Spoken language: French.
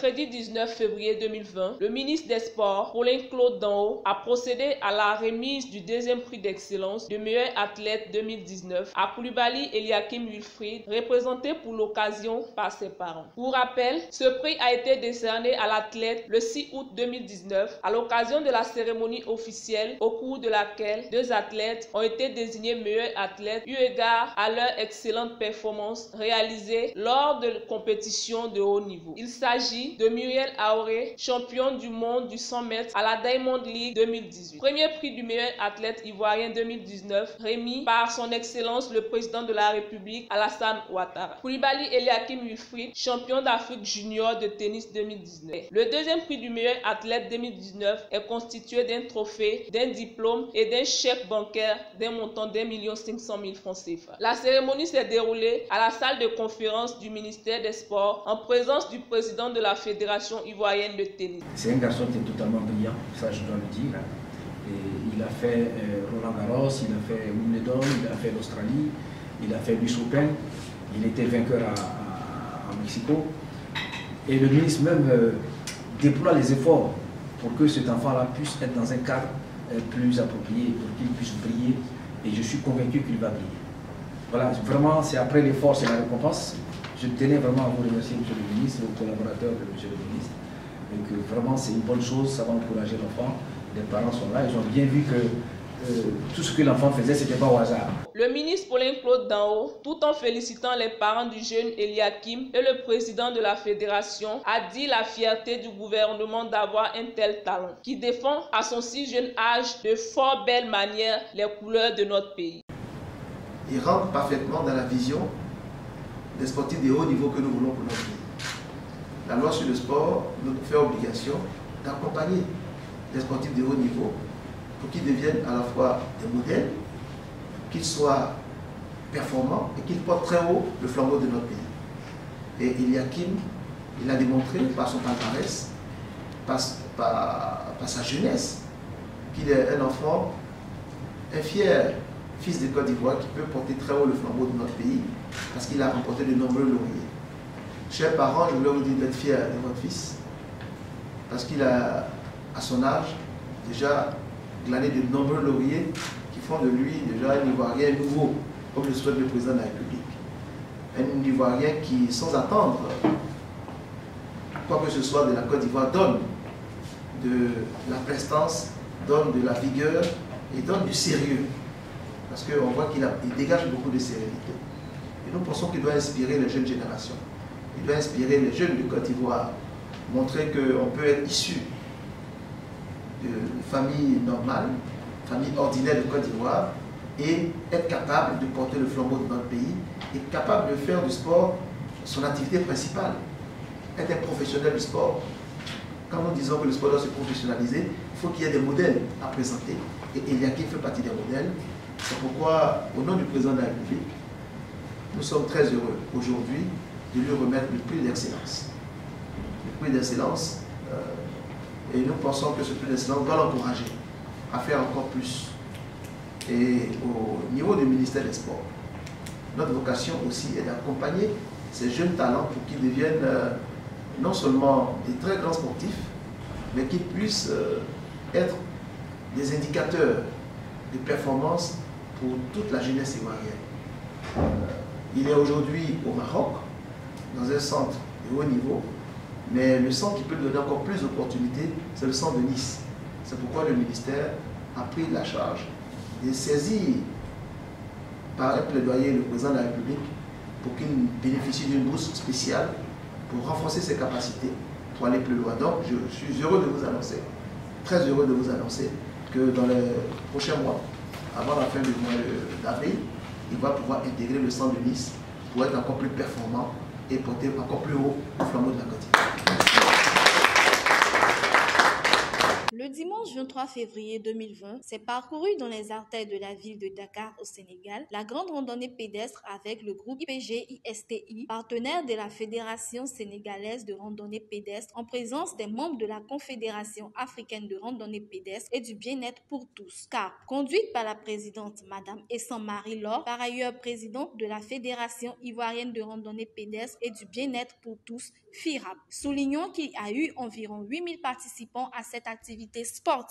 mercredi 19 février 2020, le ministre des Sports, Paulin-Claude Danho, a procédé à la remise du deuxième prix d'excellence de meilleur athlète 2019 à Koulibaly Eliakim Wilfried, représenté pour l'occasion par ses parents. Pour rappel, ce prix a été décerné à l'athlète le 6 août 2019 à l'occasion de la cérémonie officielle au cours de laquelle deux athlètes ont été désignés meilleurs athlètes eu égard à leur excellente performance réalisée lors de compétitions de haut niveau. Il s'agit de Muriel Aoré, championne du monde du 100 mètres à la Diamond League 2018. Premier prix du meilleur athlète ivoirien 2019 remis par son excellence le président de la République Alassane Ouattara. Koulibaly Eliakim Wilfried, champion d'Afrique junior de tennis 2019. Le deuxième prix du meilleur athlète 2019 est constitué d'un trophée, d'un diplôme et d'un chèque bancaire d'un montant d'1,5 million francs CFA. La cérémonie s'est déroulée à la salle de conférence du ministère des Sports en présence du président de la Fédération ivoirienne de tennis. C'est un garçon qui est totalement brillant, ça je dois le dire. Et il a fait Roland Garros, il a fait Wimbledon, il a fait l'Australie, il a fait l'US Open, il était vainqueur à Mexico. Et le ministre même déploie les efforts pour que cet enfant-là puisse être dans un cadre plus approprié, pour qu'il puisse briller. Et je suis convaincu qu'il va briller. Voilà, vraiment, c'est après l'effort, c'est la récompense. Je tenais vraiment à vous remercier, monsieur le ministre, aux collaborateurs de monsieur le ministre. Et que vraiment, c'est une bonne chose, ça va encourager l'enfant. Les parents sont là, ils ont bien vu que tout ce que l'enfant faisait, ce n'était pas au hasard. Le ministre Paulin-Claude Danho, tout en félicitant les parents du jeune Eliakim et le président de la fédération, a dit la fierté du gouvernement d'avoir un tel talent, qui défend à son si jeune âge de fort belle manière les couleurs de notre pays. Il rentre parfaitement dans la vision des sportifs de haut niveau que nous voulons pour notre pays. La loi sur le sport nous fait obligation d'accompagner les sportifs de haut niveau pour qu'ils deviennent à la fois des modèles, qu'ils soient performants et qu'ils portent très haut le flambeau de notre pays. Et Eliakim, il a démontré par son palmarès, par sa jeunesse, qu'il est un enfant, un fier fils de Côte d'Ivoire qui peut porter très haut le flambeau de notre pays parce qu'il a remporté de nombreux lauriers. Chers parents, je voulais vous dire d'être fiers de votre fils parce qu'il a, à son âge, déjà glané de nombreux lauriers qui font de lui déjà un Ivoirien nouveau, comme le souhaite le président de la République. Un Ivoirien qui, sans attendre quoi que ce soit de la Côte d'Ivoire, donne de la prestance, donne de la vigueur et donne du sérieux. Parce qu'on voit qu'il dégage beaucoup de sérénité. Et nous pensons qu'il doit inspirer les jeunes générations. Il doit inspirer les jeunes de Côte d'Ivoire, montrer qu'on peut être issu de famille normale, famille ordinaire de Côte d'Ivoire, et être capable de porter le flambeau de notre pays, et capable de faire du sport son activité principale, être un professionnel du sport. Quand nous disons que le sport doit se professionnaliser, il faut qu'il y ait des modèles à présenter, et Eliakim fait partie des modèles. C'est pourquoi, au nom du président de la République, nous sommes très heureux aujourd'hui de lui remettre le prix d'excellence. Le prix d'excellence, et nous pensons que ce prix d'excellence doit l'encourager à faire encore plus. Et au niveau du ministère des Sports, notre vocation aussi est d'accompagner ces jeunes talents pour qu'ils deviennent non seulement des très grands sportifs, mais qu'ils puissent être des indicateurs de performance pour toute la jeunesse ivoirienne. Il est aujourd'hui au Maroc, dans un centre de haut niveau, mais le centre qui peut lui donner encore plus d'opportunités, c'est le centre de Nice. C'est pourquoi le ministère a pris la charge de saisir par un plaidoyer le président de la République pour qu'il bénéficie d'une bourse spéciale pour renforcer ses capacités, pour aller plus loin. Donc je suis heureux de vous annoncer, très heureux de vous annoncer que dans les prochains mois, avant la fin du mois d'avril, il va pouvoir intégrer le centre de Nice pour être encore plus performant et porter encore plus haut le flambeau de la Côte d'Ivoire. Le dimanche 23 février 2020 s'est parcouru dans les artères de la ville de Dakar au Sénégal la grande randonnée pédestre avec le groupe IPG-ISTI, partenaire de la Fédération sénégalaise de randonnée pédestre, en présence des membres de la Confédération africaine de randonnée pédestre et du bien-être pour tous. CARP, conduite par la présidente Madame Essan-Marie Laure, par ailleurs présidente de la Fédération ivoirienne de randonnée pédestre et du bien-être pour tous, FIRAP. Soulignons qu'il y a eu environ 8000 participants à cette activité sportive.